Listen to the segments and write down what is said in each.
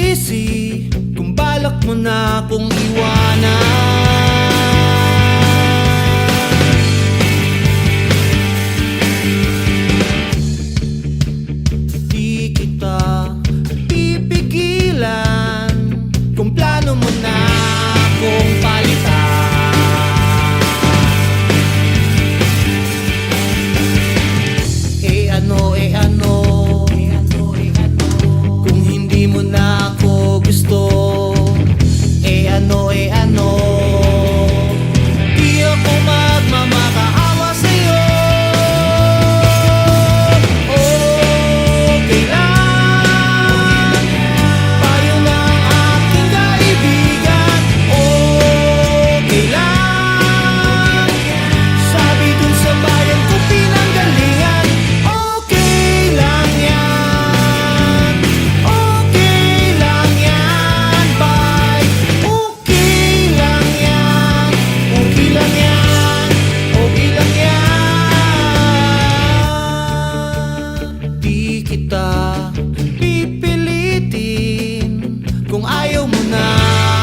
pagsisisi kung balak mo na akong iwanan. Di kita pipigilan kung plano mo na akong palitan. Kung hindi mo na ako gusto, ano, di ako magmamakaawa sa'yo. Okay lang, payo ng aking kaibigan. Okay lang, sabi dun sa bayan ko pinanggalingan. Okay lang yan, okay lang yan, bye. Okay lang yan, okay lang yan, okay lang yan. Di kita pipilitin kung ayaw mo na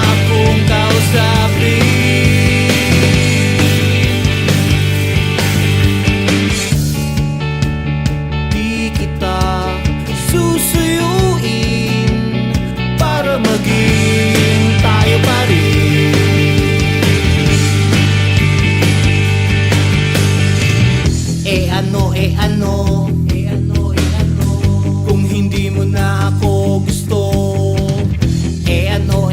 akong kausapin. Di kita susuyuin para maging tayo pa rin. Ano, kung hindi mo na ako gusto. Ano,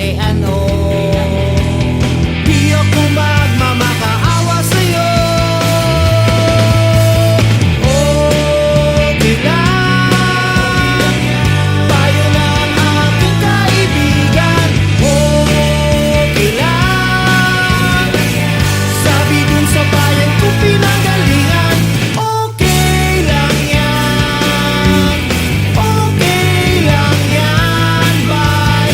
di ako magmamakaawa sa'yo. Okay lang, payo ng aking kaibigan. Okay lang, sabi dun sa bayan ko pinanggalingan. Okay lang yan, okay lang yan, bye.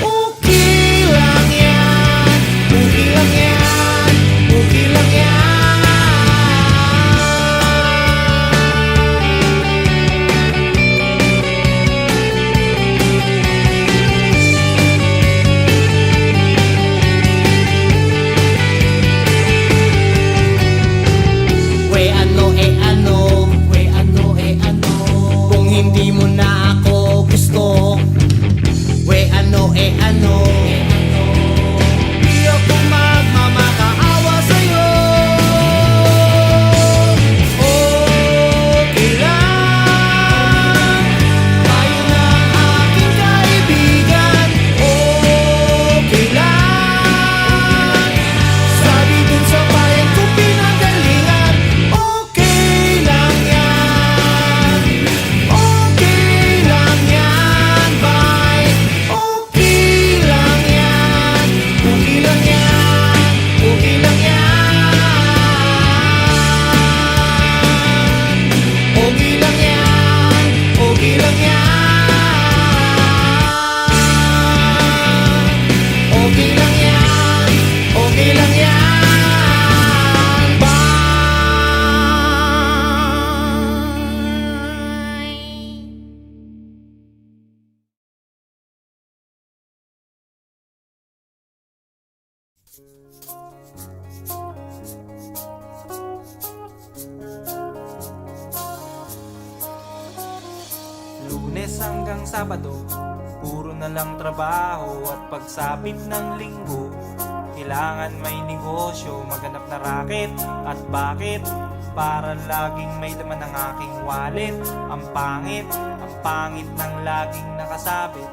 Okay lang yan, okay lang yan, okay lang yan. Kung hindi mo na ako gusto. Ano, di ako magmamakaawa sa'yo. Okay lang, payo ng aking kaibigan. Okay lang, sabi dun sa bayan ko pinanggalingan. Okay lang yan, okay lang yan, bye. Okay lang yan, okay lang yan, okay lang yan. Okay lang yan, okay lang yan. Okay lang yan, okay lang yan, bye. Lunes hanggang Sabado, puro na lang trabaho. At pagsapit ng Linggo, kailangan may negosyo, maghanap na raket. At bakit? Para laging may laman ng aking wallet. Ang pangit ng laging nakasabit.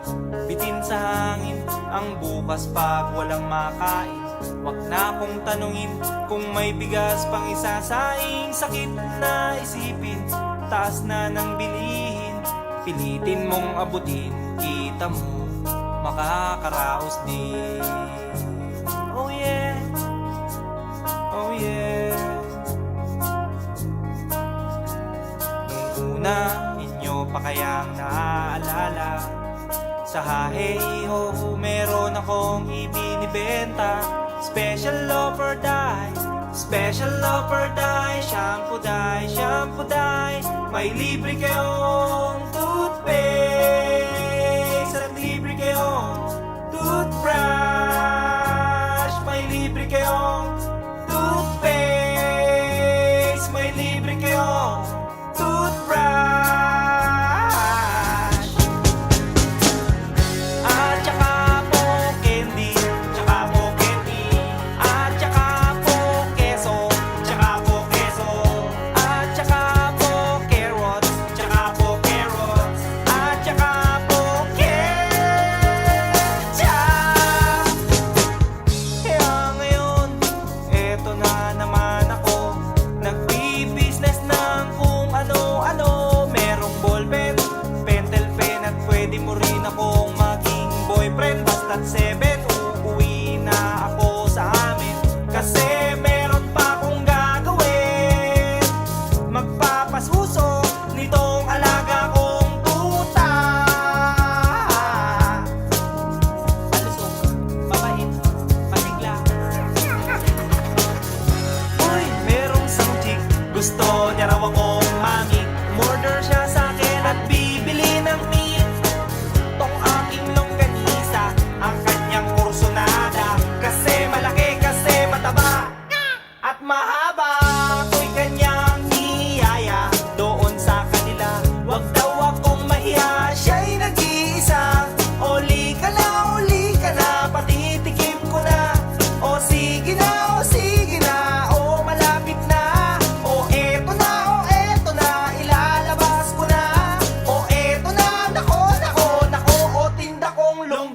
Bitin sa hangin ang bukas pag walang makain. Wag na akong tanungin kung may bigas pang isasaing. Sakit na isipin, taas na ng bilihin. Pilitin mong abutin, kita mo makakaraos din. Oh yeah, oh yeah. Nung una, inyo pa kayang naaalala, sa Haheho meron akong ibinibenta. Special offer die, special offer die. Shampoo die, shampoo die. May libre kayong toothpaste at libre kayong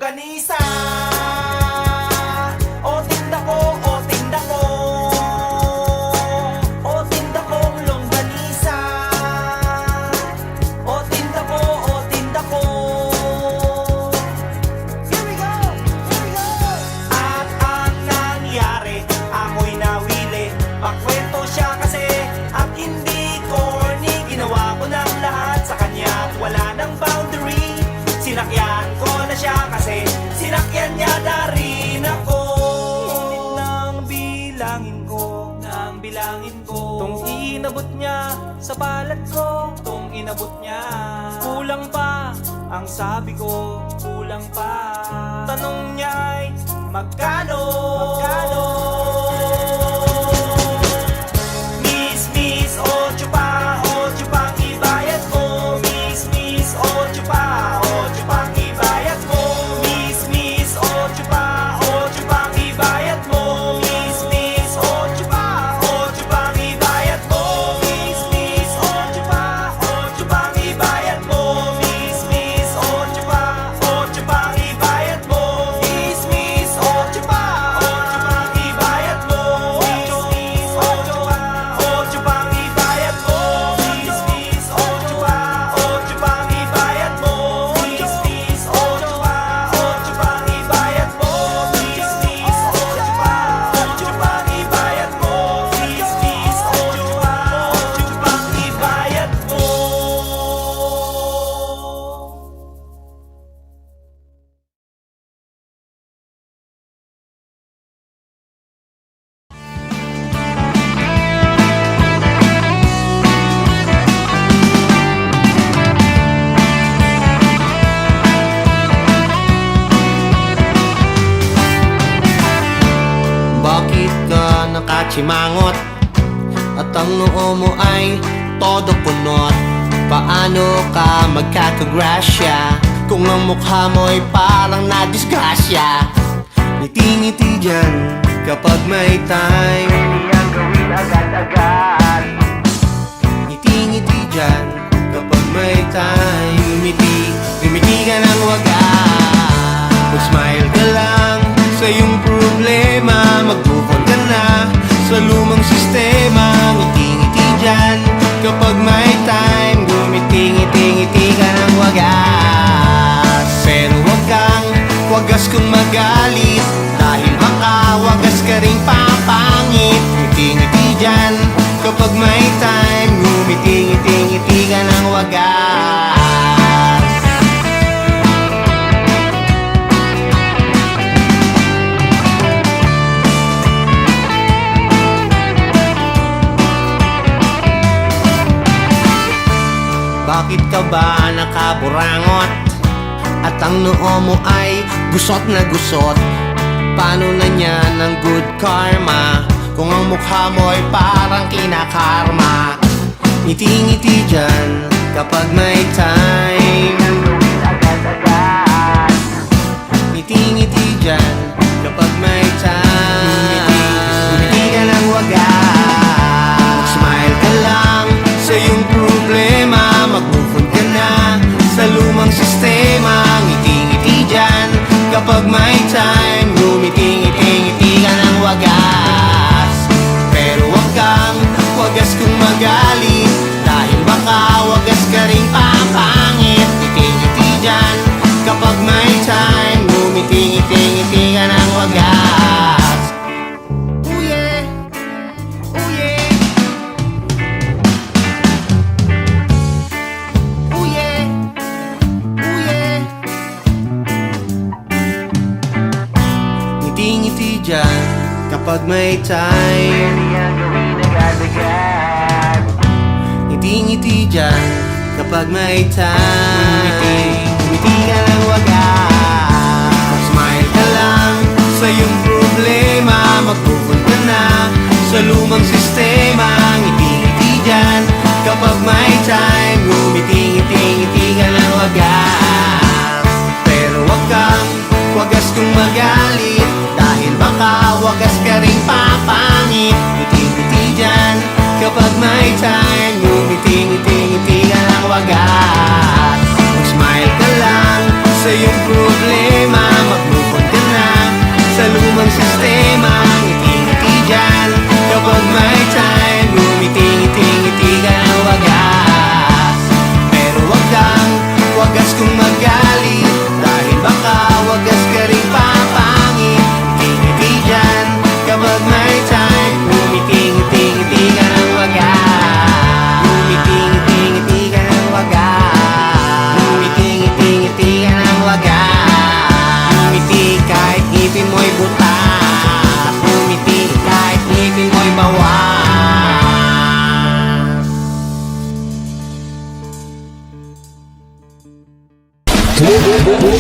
longganisa. O tinda ko, o tinda ko, o tinda kong longganisa. O tinda ko, o tinda ko. Here we go, here we go. At ang nangyari, ako'y nawili. Pakwento siya kasi at hindi corny. Ginawa ko ng lahat sa kanya at wala ng boundary. Sinakyan ko na siya kasi sinakyan niya na rin ako. Ngunit nang bilangin ko tong inabot niya sa palad ko, tong inabot niya. Kulang pa, ang sabi ko, kulang pa. Tanong niya ay magkano? Miss, ocho pa ang ibayad mo. Miss, ocho pa ang ibayad mo. Miss, ocho pa ang ibayad mo. Miss, ocho pa ang ibayad mo. Miss, ocho pa ang ibayad mo. Miss, ocho pa ang ibayad mo. Miss, ocho pa ang ibayad mo. Miss, ocho pa ang ibayad mo. Miss, ocho pa ang ibayad mo. Miss, ocho pa ang ibayad mo. Miss, ocho pa ang ibayad mo. Miss, ocho pa ang ibayad mo. Bakit ka nakachimangot? At ang noo mo ay todo kunot. Paano ka magkakagrasya kung ang mukha mo'y parang nadisgrasya? Ngiti-ngiti dyan kapag may time. Hindi ang gawin agad-agad. Ngiti-ngiti dyan kapag may time. Ngumiti ka ng wagas. Mag-smile ka lang sa iyong problema. Mag-move on ka na sa lumang sistema. Ngiti-ngiti dyan kapag may time. Ngumiti-ngiti ka ng wagas. Pero wag kang wagas kung magalit, dahil baka wagas ka rin papangit. Ngiti-ngiti dyan kapag may time. Ngumiti-ngiti ka ng wagas. Bakit ka ba nakaburangot? At ang noo mo ay gusot na gusot. Paano na niyan ang good karma kung ang mukha mo ay parang kinakarma? Ngiti-ngiti dyan kapag may time. Ngiti-ngiti dyan kapag may time. Ngumiti ka ng wagas. Smile ka lang sa iyong problema. Mag-move on ka na sa lumang sistema. Ngiti-ngiti dyan kapag may time. Ngumiti-ngiti ka ng wagas. Pero wag kang wagas kung magalit, dahil baka wagas ka rin papangit. Ngiti-ngiti dyan kapag may time. Ngumiti-ngiti ka ng wagas. Ooh yeah, ooh yeah, ooh yeah, ooh yeah. Ngiti-ngiti dyan kapag may time. Ngiti-ngiti dyan kapag may time. Ngumiti ka ng wagas. Smile ka lang sa iyong problema. Mag-move on ka na sa lumang sistema. Ngiti-ngiti dyan kapag may time. Ngumiti-ngiti ka ng wagas. Pero wag kang wagas kung magalit, dahil baka wagas ka rin papangit. Ngiti-ngiti dyan kapag may time. Ngumiti-ngiti ka ng wagas. Mag-smile ka lang sa iyong problema. ngipin mo'y buta at ngumiti kahit ngipin mo'y bawas.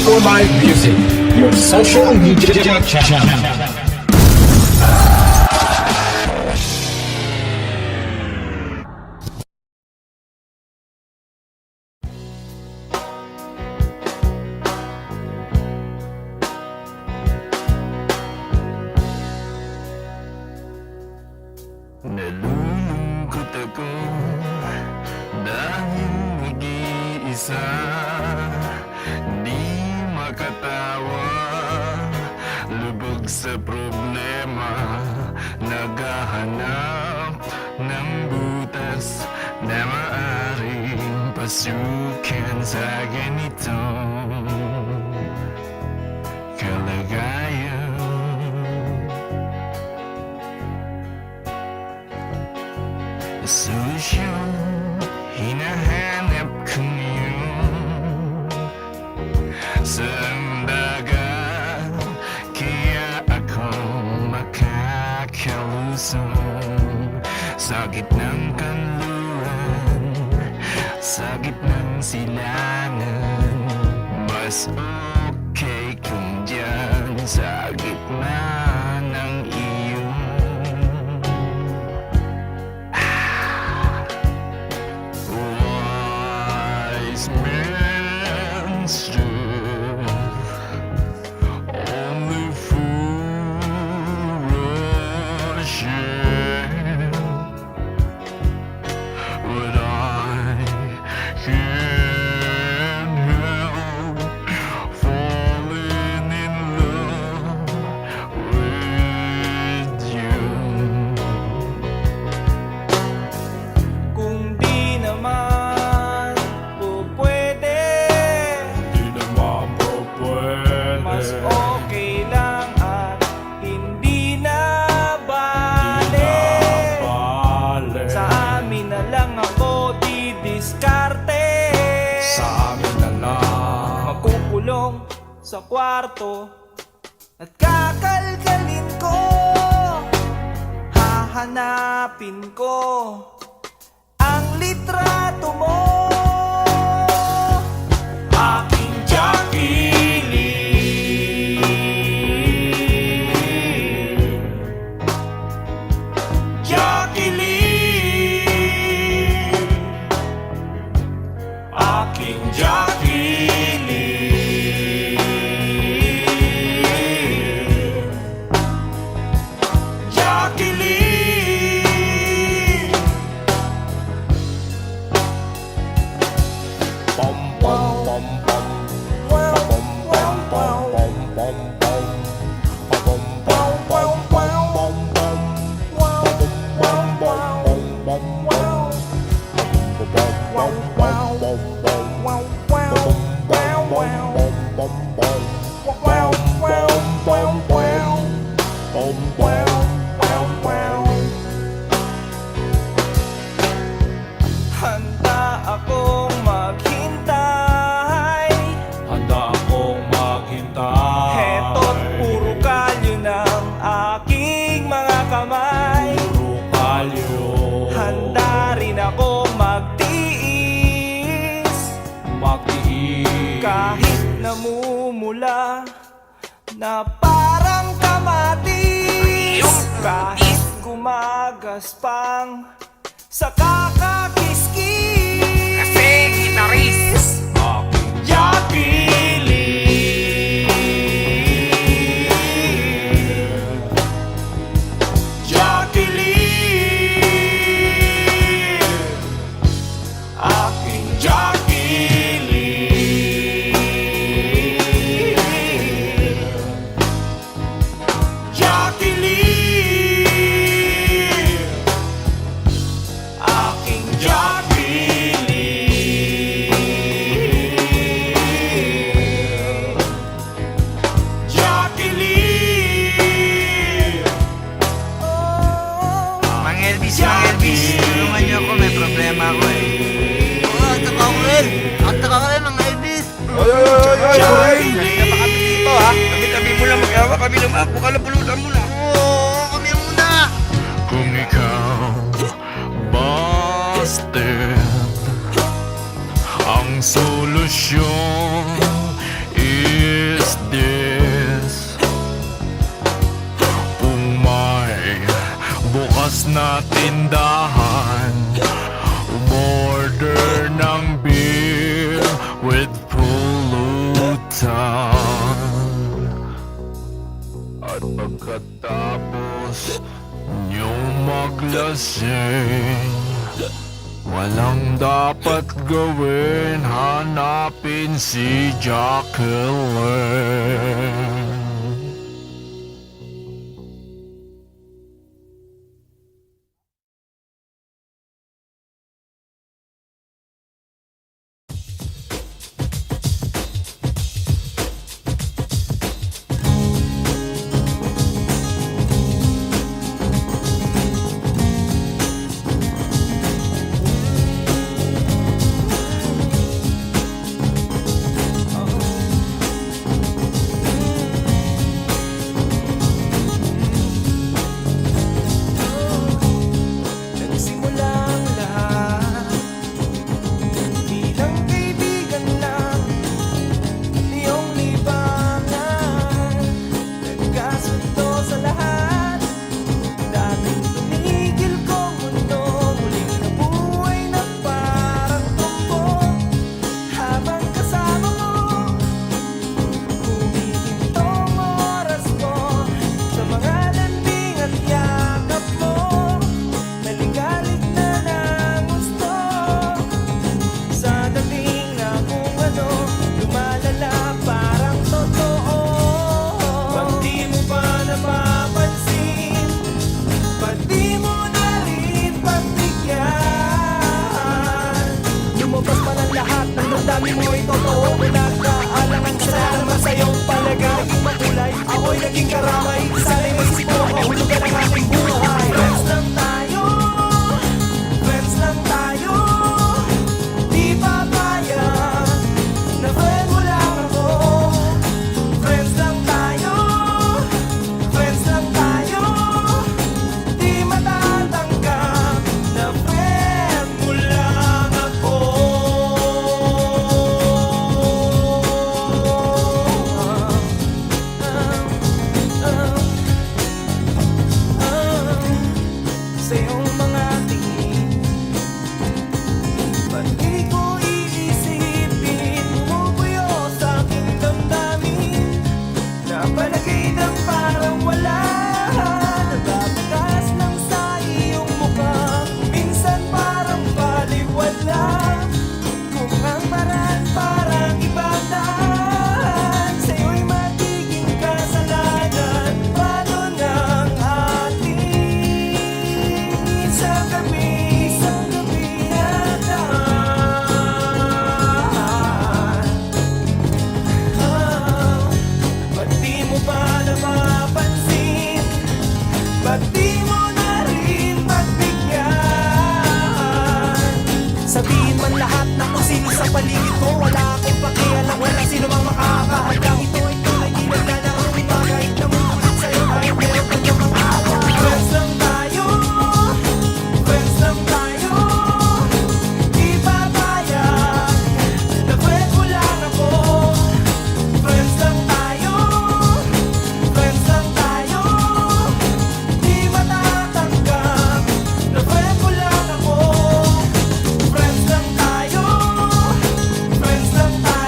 For my music, your social media channel. Nalulungkot ako dahil nag-iisa, di makatawa, lubog sa problema, naghahanap ng butas na maaring pasukan sa ganitong kalagayan. Solusyon, hinahanap ko ngayon sa dagat, kaya ako makakalusong sa gitnang kanluran, sa gitnang silangan. Mas okay kung dyan sa gitna ng iyong wise man's truth. Only fool rushing, but I can't help falling in love with you. Kung di naman po pwede, Di naman po pwede. mas okay lang at hindi na bale. Bale. Sa amin na lang ako didiskarte. Sa amin na lang. Magkukulong sa kwarto at kakalkalin ko, hahanapin ko ang litrato mo. Aking Jacqueline, Jacqueline, aking Jacqueline, Jacqueline. Pom pom pom pom. Wow, Pom pom wow, pom wow. pom pom pom. Pom pom pom pom pom pom. Pom pom pom pom. Handa akong maghintay. Handa akong maghintay. Heto't puro kalyo ng aking mga kamay. Puro kalyo. Handa rin ako magtiis Magtiis. kahit namumula na parang kamatis. Kahit gumagaspang sa kakakiskis. Kasi gitaris Aking Jacqueline, Jacqueline, aking Jacqueline, Jacqueline, aking Jacqueline. Baka kami naman, kung kalabulutan mo na. Oo, kami ang muna. Kung ikaw busted, ang solusyon is this. Kung may bukas na tindahan, umorder ng beer with pulutan. At pagkatapos niyong maglasing, walang dapat gawin, hanapin si Jacqueline. Nagsimula ang lahat bilang kaibigan lang, iyong libangan. Nagkasundo sa lahat, dating tumigil kong mundo, muling nabuhay na parang tumbok. Habang kasama mo, humihintong oras mo sa mga landing at yakap mo. Naligalig na ng gusto sa dating na kung ano, lumalala parang totoo. Pag di mo pa napapansin, pag di mo na rin pagbigyan, lumabas pa ng lahat ng damdamin mo ay totoo. Nagkaalangan ka na naman sa iyong palagay. Naging makulay, ako'y naging karamay. Sana'y magsisipo, mahulugan ang ating buhay. Friends lang tayo, friends lang tayo. Di papayag na friend mo lang ako. Friends lang tayo, friends lang tayo. Di matatanggap na friend mo lang ako. Sa iyong mga tingin, ba't di ko iisipin? Bumubuyo sa aking damdamin na palagay ng parang wala. Nagbabagas lang sa iyong mukha, minsan parang baliwala. Kung ang paraan parang ibang daan, sa'yo'y magiging kasalanan. Paano ng ating isang gabi na daan? Ba't di mo pa napapansin? Ba't di mo na rin pagbigyan? Sabihin man lahat na kung sino sa paligid ko, wala akong pakialam, wala sino mang makakahadang. Ito ay tunay, di naglalaro iba kahit na mumulit sa'yo ay meron ka niyang mga awa. Friends lang tayo, friends lang tayo. Di papayag na friend mo lang ako. Friends lang tayo, friends lang tayo. Di matatanggap na friend mo lang ako. Friends lang tayo, friends lang tayo.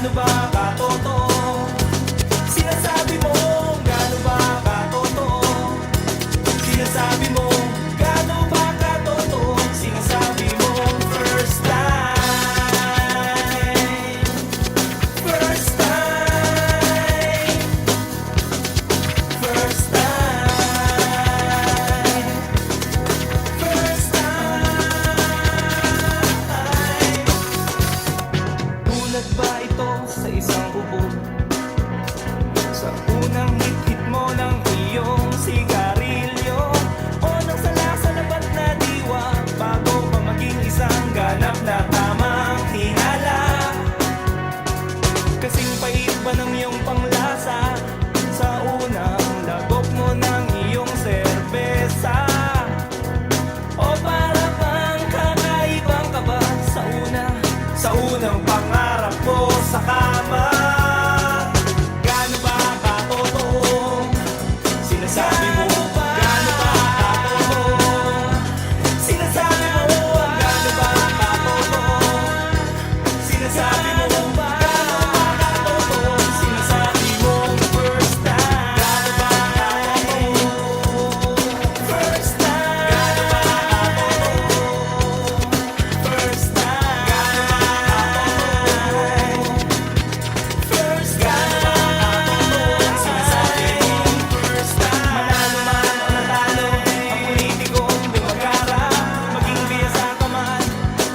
gaano ba katotoo? Sinasabi mo, gaano ba katotoo? Sinasabi mo, gaano ba katotoo? Sinasabi mo, first time. First time. First time. First time. Ulat ba ito sa isang bubog? Sa unang hit-hit mo ng iyong sigarilyo, o nang salasa na ba't na diwa bago pa maging isang ganap na tamang hinala? Kasing pait ba ng iyong panglasa sa unang lagok mo ng iyong serbesa? O para bang kakaibang ka ba sa unang pangarap ko sa kama? Gaano ba katotoo? Sinasabi mo, gaano ba katotoo? Sinasabi mo, gaano ba katotoo? Sinasabi mo, gaano ba katotoo? Sinasabi mo, first time. Gaano ba katotoo? First time. Gaano ba katotoo? First time. Gaano ba katotoo? First time. Sinasabi mo, first time. Manalo man o natalo, ang politikong bumagara, maging biyasa ka man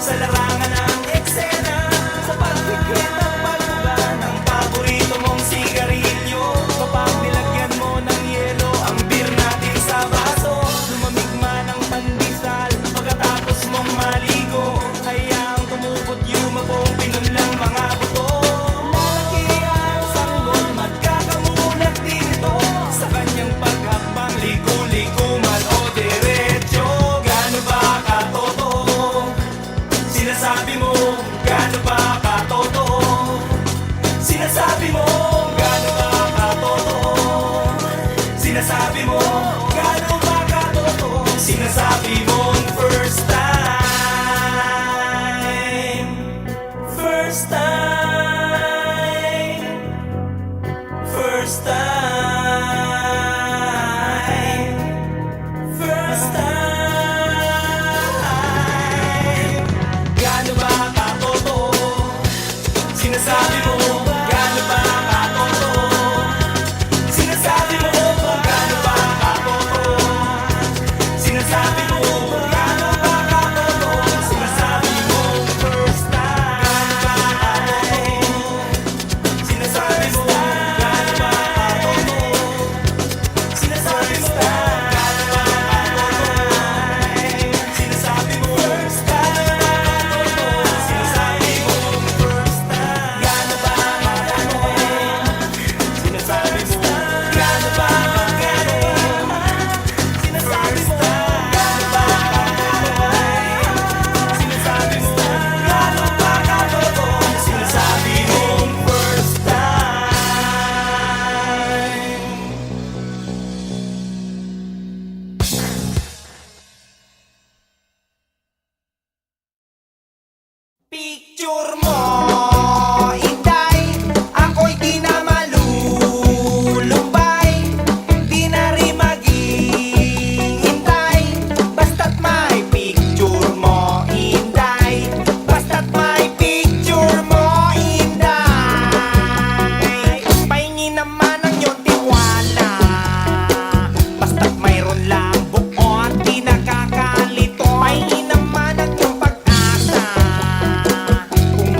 sa larangan ng eksena, sa pagpikit at pagbuga ng paborito mong sigarilyo, kapag nilagyan mo ng yelo ang beer natin sa baso, lumamig man ang pandesal pagkatapos mong maligo, hayaang tumupot yumabong pinunlang mga buto. Lalaki ang sanggol, magkakamulat dito sa kanyang paghakbang, ligo-ligo man o diretso. Gaano ba katotoo? Sinasabi mo, gaano ba katotoo? Sinasabi mo, gaano ba katotoo? Sinasabi mo, gaano ba katotoo? Sinasabi mo, first time. First time. First time. First time. Gaano ba katotoo? Sinasabi mo, gaano ba katotoo? Sinasabi mo, gaano ba katotoo? Sinasabi mo, gaano ba katotoo? Sinasabi mo, first time. Sinasabi mo, gaano ba katotoo? Sinasabi mo, gaano ba katotoo? Sinasabi mo, first time. Sinasabi mo, first time. Gaano ba katotoo? Sinasabi mo, gaano ba katotoo? Sinasabi mo, gaano ba katotoo? Sinasabi mo, gaano ba katotoo? Sinasabi mo, first time. Picture mo, Inday, ako'y di na malulumbay, di na rin maghihintay, basta't may picture mo, Inday, basta't may picture mo, Inday. Pahingi naman ang iyong tiwala, basta't mayroon lang buot, di nakakalito. Pahingi naman ang iyong pag-asa, kung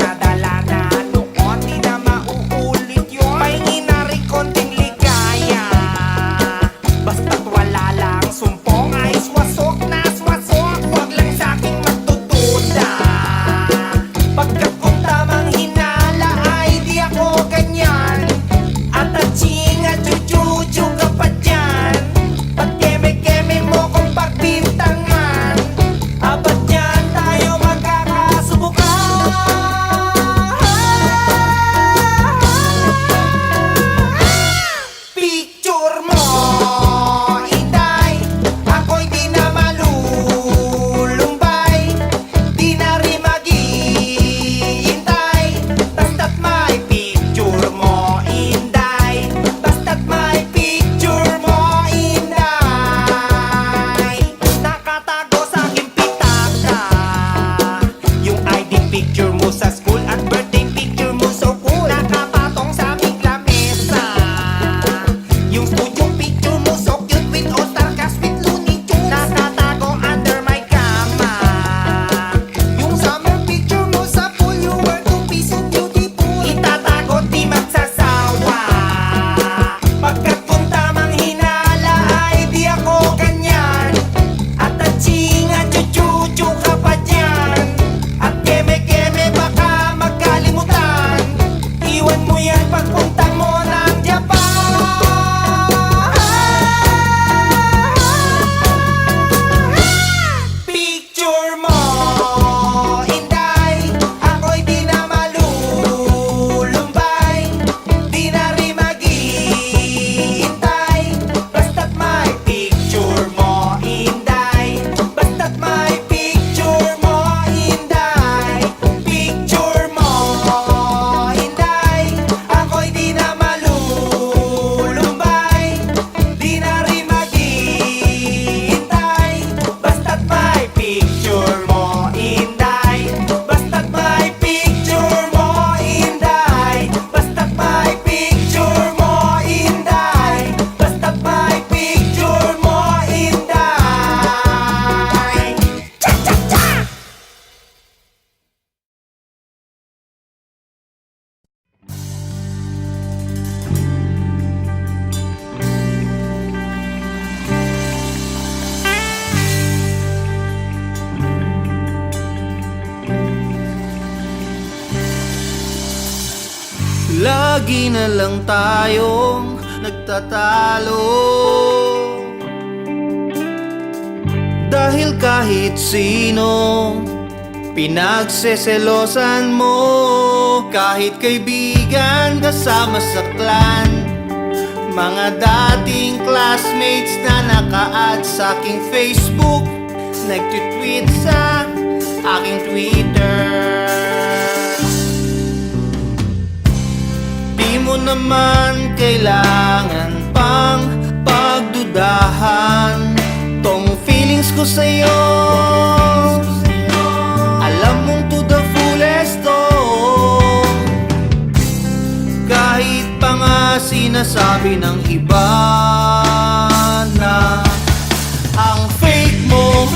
Lagi na lang tayong nagtatalo, dahil kahit sino pinagseselosan mo. Kahit kaibigan kasama sa clan, mga dating classmates na naka-add sa aking Facebook, nagtitweet sa aking Twitter. Di mo naman kailangan pang pagdudahan tong feelings ko sa'yo. Alam mong to the fullest to, kahit pa nga sinasabi ng iba na ang fake mo,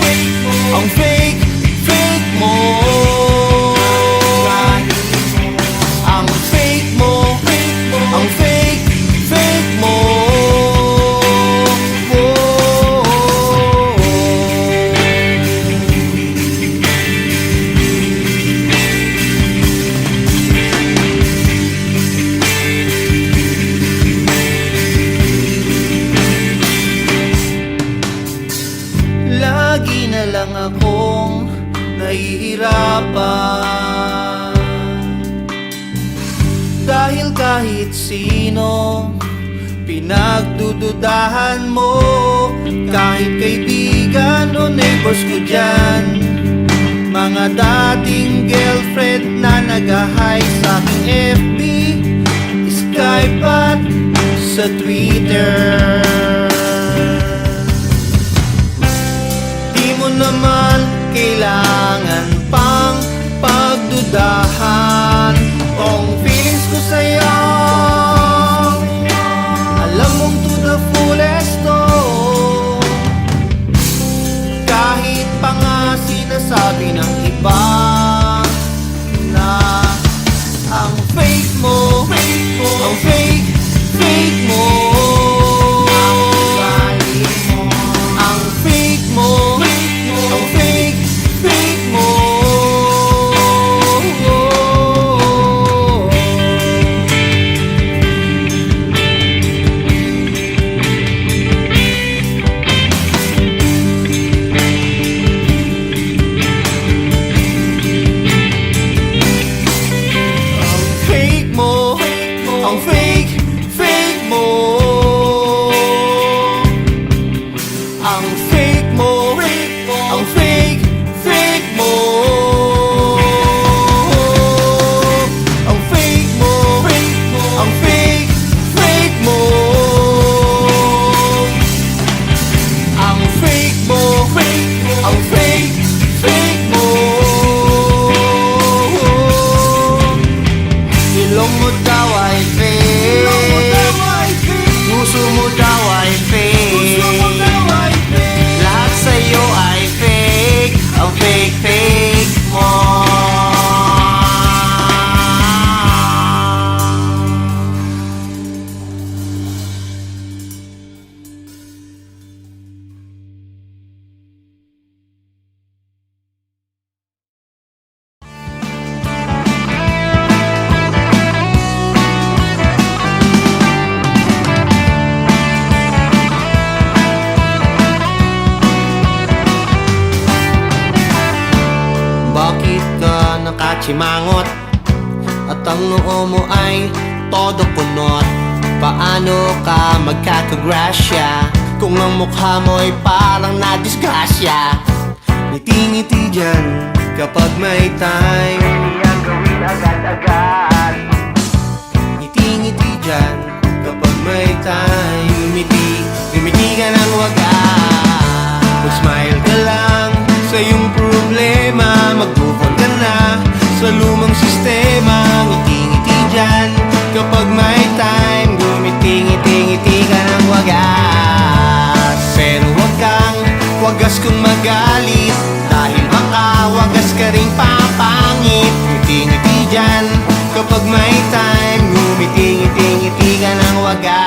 ang fake, fake mo. Ang fake mo, ang fake, fake mo. Lagi na lang akong nahihirapan, dahil kahit sino pinagdududahan mo. Kahit kaibigan o neighbors ko dyan, mga dating girlfriend na nag-hi sa aking FB, Skype at sa Twitter. Di mo naman kailangan pang pagdudahan tong feelings ko sa'yo. Alam mong to the fullest to, kahit pa nga sinasabi ng iba na ang fake mo, ang fake, fake mo. Ang fake mo, ang fake, fake mo. Ang fake, fake mo. Ang fake mo, ang fake, fake mo. Ang fake mo, ang fake, fake mo. Ang fake mo, ang fake, fake mo. Ilong mo daw ay fake, puso mo daw ay fake, lahat sa'yo ay fake, ang fake, fake mo. Bakit ka nakatsimangot at ang noo mo ay todo kunot? Paano ka magkakagrasya kung ang mukha mo'y parang nadisgrasya? Ngiti-ngiti dyan kapag may time, hindi yan gawin agad-agad. Ngiti-ngiti dyan kapag may time, ngumiti ka ng wagas. Mag-smile ka lang sa iyong problema, mag-move on ka na sa lumang sistema. Ngiti-ngiti dyan kapag may time, ngumiti ka ng wagas. Pero wag kang wagas kung magalit, dahil baka wagas ka rin papangit. Ngiti-ngiti dyan kapag may time, ngumiti ka ng wagas.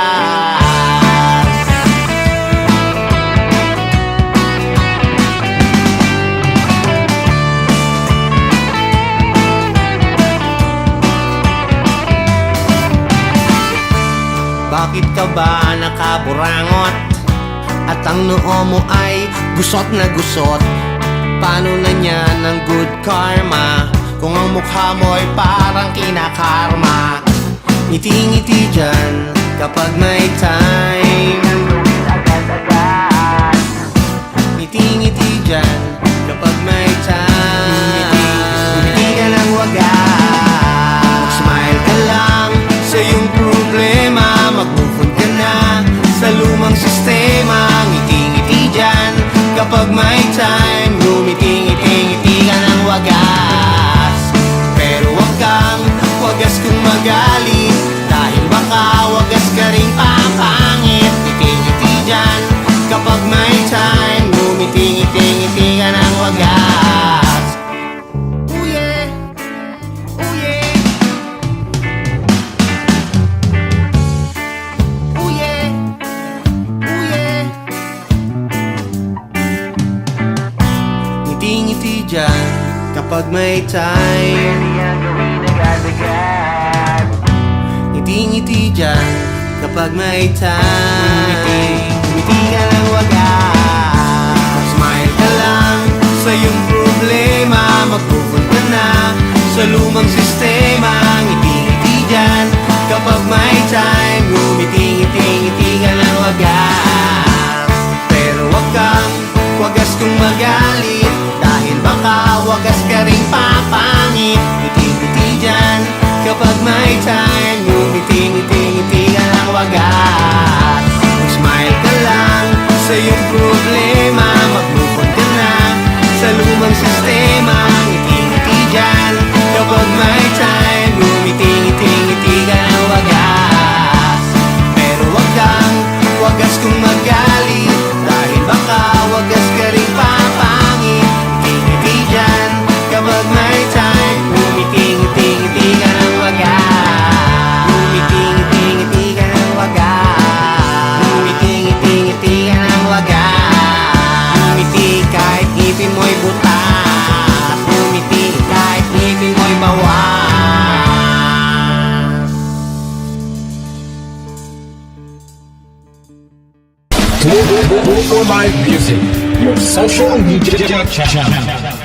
ka ba nakaburangot? At ang noo mo ay gusot na gusot? Paano na niyan ang good karma? Kung ang mukha mo ay parang kinakarma. Ngiti-ngiti dyan kapag may time. Ngiti-ngiti dyan kapag may time. Ngiti ka ng wagas. Smile ka lang sa iyong problema. Mag-move on ka na sa lumang sistema. Ngiti-ngiti dyan kapag may time. Ngumiti-ngiti-ngiti ka ng wagas. Pero wag kang wagas kung magalit, dahil baka wagas ka rin papangit. Ngiti-ngiti dyan kapag may time. Ngumiti-ngiti-ngiti ka ng wagas. Ooh yeah, ooh yeah, ooh yeah, ooh yeah. Ngiti-ngiti dyan kapag may time. Ngiti-ngiti dyan kapag may time. Ngumiti ka ng wagas. Smile ka lang sa iyong problema. Mag-move on ka na sa lumang sistema. Ngiti-ngiti dyan kapag may time. Ngumiti-ngiti-ngiti ka ng wagas. Pero wag kang wagas kung magalit, dahil baka wagas ka rin papangit. Ngiti-ngiti dyan kapag may time. Ngumiti-ngiti-ngiti ka ng wagas. Smile ka lang sa iyong problema. Mag-move on ka na sa lumang sistema. Ngiti-ngiti dyan kapag may time. Ngumiti-ngiti-ngiti ka ng wagas. Pero wag kang wagas kung magalit, dahil baka wagas ka rin papangit. Ngiti-ngiti dyan kapag may time. Ngumiti-ngiti-ngiti ka ng wagas. Ngumiti-ngiti-ngiti ka ng wagas. Ngumiti-ngiti-ngiti ka ng wagas. Ngumiti kahit ngipin mo'y butas. Ngumiti kahit ngipin mo'y bawas. For live music, your social media channel.